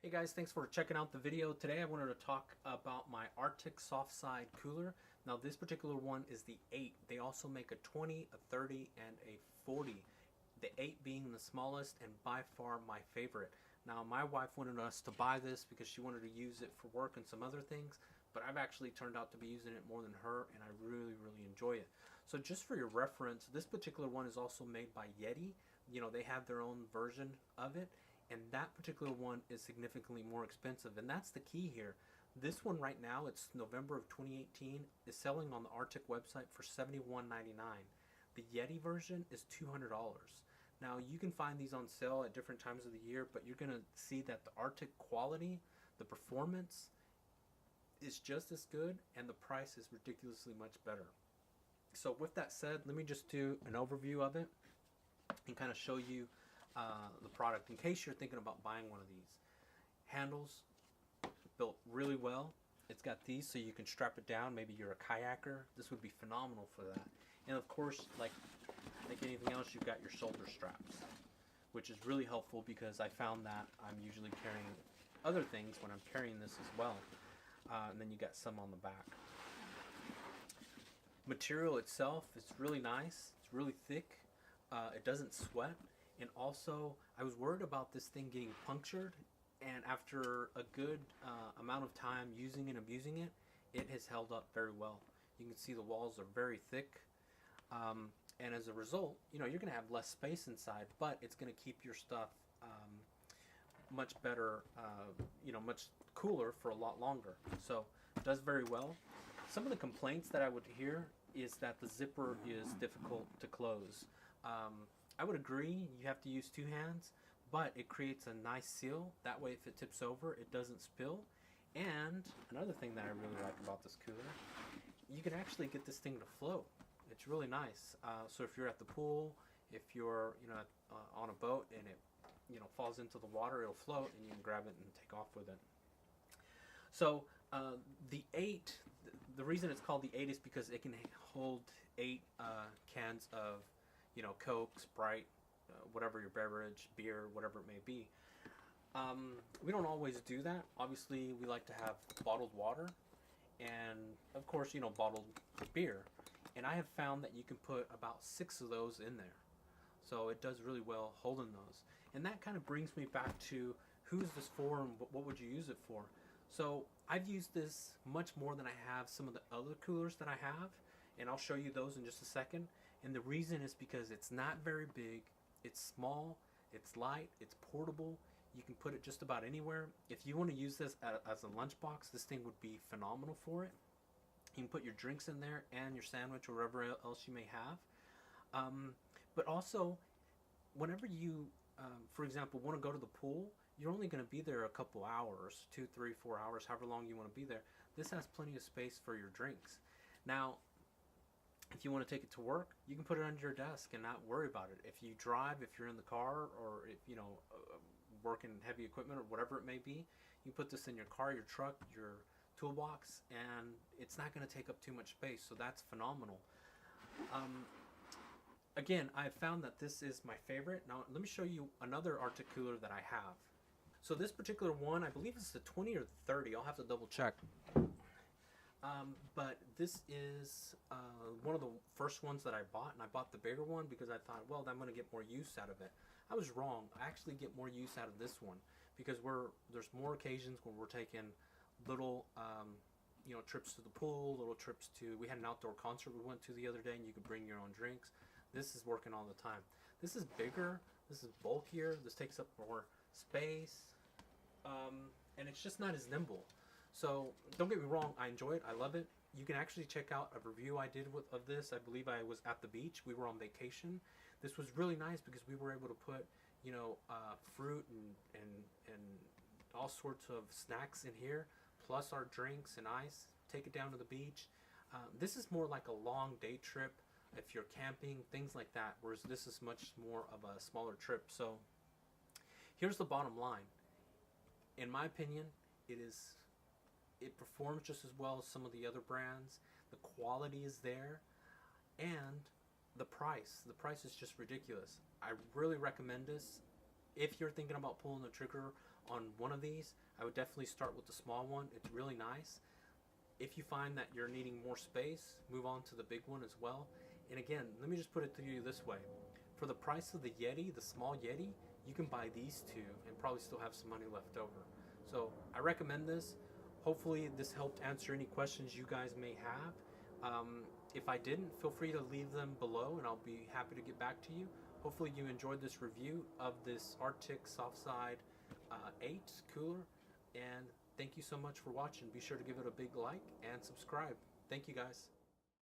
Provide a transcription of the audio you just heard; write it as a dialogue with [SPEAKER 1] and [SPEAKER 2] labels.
[SPEAKER 1] Hey guys, thanks for checking out the video. Today I wanted to talk about my RTIC SoftPak cooler. Now this particular one is the 8. They also make a 20, a 30, and a 40. The 8 being the smallest and by far my favorite. Now my wife wanted us to buy this because she wanted to use it for work and some other things, but I've actually turned out to be using it more than her and I really enjoy it. So just for your reference, this particular one is also made by Yeti. You know, they have their own version of it, and that particular one is significantly more expensive, and that's the key here. This one right now, it's November of 2018, is selling on the RTIC website for $71.99. The Yeti version is $200. Now you can find these on sale at different times of the year, but you're going to see that the RTIC quality, the performance is just as good, and the price is ridiculously much better. So with that said, let me just do an overview of it and kind of show you the product in case you're thinking about buying one of these. Handles built really well. It's got these so you can strap it down. Maybe you're a kayaker. This would be phenomenal for that. And of course, like anything else, you've got your shoulder straps, which is really helpful because I found that I'm usually carrying other things when I'm carrying this as well. And then you got some on the back. Material itself is really nice. It's really thick. It doesn't sweat. And also, I was worried about this thing getting punctured, and after a good amount of time using and abusing it, it has held up very well. You can see the walls are very thick, and as a result, you know, you're going to have less space inside, but it's going to keep your stuff much better, you know, much cooler for a lot longer. So it does very well. Some of the complaints that I would hear is that the zipper is difficult to close. I would agree, you have to use two hands, but it creates a nice seal. That way if it tips over, it doesn't spill. And another thing that I really like about this cooler, you can actually get this thing to float. It's really nice. So if you're at the pool, if you're, you know, on a boat and it, you know, falls into the water, it'll float and you can grab it and take off with it. So the 8, the reason it's called the 8 is because it can hold 8 cans of, you know, Coke, Sprite, whatever your beverage, beer, whatever it may be. We don't always do that. Obviously, we like to have bottled water and, of course, you know, bottled beer. And I have found that you can put about 6 of those in there. So it does really well holding those. And that kind of brings me back to who's this for and what would you use it for? So I've used this much more than I have some of the other coolers that I have, and I'll show you those in just a second. And the reason is because it's not very big, it's small, it's light, it's portable, you can put it just about anywhere. If you want to use this as a lunchbox, this thing would be phenomenal for it. You can put your drinks in there and your sandwich or whatever else you may have. But also, whenever you, for example, want to go to the pool, you're only going to be there a couple hours, 2, 3, 4 hours, however long you want to be there. This has plenty of space for your drinks. Now, if you want to take it to work, you can put it under your desk and not worry about it. If you drive, if you're in the car, or if, you know, working heavy equipment or whatever it may be, you put this in your car, your truck, your toolbox, and it's not going to take up too much space. So that's phenomenal. Again, I've found that this is my favorite. Now let me show you another RTIC cooler that I have. So this particular one, I believe it's the 20 or 30. I'll have to double check. But this is one of the first ones that I bought, and I bought the bigger one because I thought, well, I'm going to get more use out of it. I was wrong. I actually get more use out of this one because there's more occasions where we're taking little you know, trips to the pool, little trips to, we had an outdoor concert we went to the other day and you could bring your own drinks. This is working all the time. This is bigger, this is bulkier, this takes up more space, and it's just not as nimble. So don't get me wrong, I enjoy it, I love it. You can actually check out a review I did of this. I believe I was at the beach, we were on vacation. This was really nice because we were able to put, you know, fruit and all sorts of snacks in here, plus our drinks and ice, take it down to the beach. This is more like a long day trip if you're camping, things like that, whereas this is much more of a smaller trip. So here's the bottom line. In my opinion, it performs just as well as some of the other brands. The quality is there, and the price is just ridiculous. I really recommend this. If you're thinking about pulling the trigger on one of these, I would definitely start with the small one. It's really nice. If you find that you're needing more space, move on to the big one as well. And again, let me just put it to you this way. For the price of the Yeti, the small Yeti, you can buy these two and probably still have some money left over. So I recommend this. Hopefully this helped answer any questions you guys may have. If I didn't, feel free to leave them below and I'll be happy to get back to you. Hopefully you enjoyed this review of this RTIC SoftPak 8 cooler, and thank you so much for watching. Be sure to give it a big like and subscribe. Thank you guys.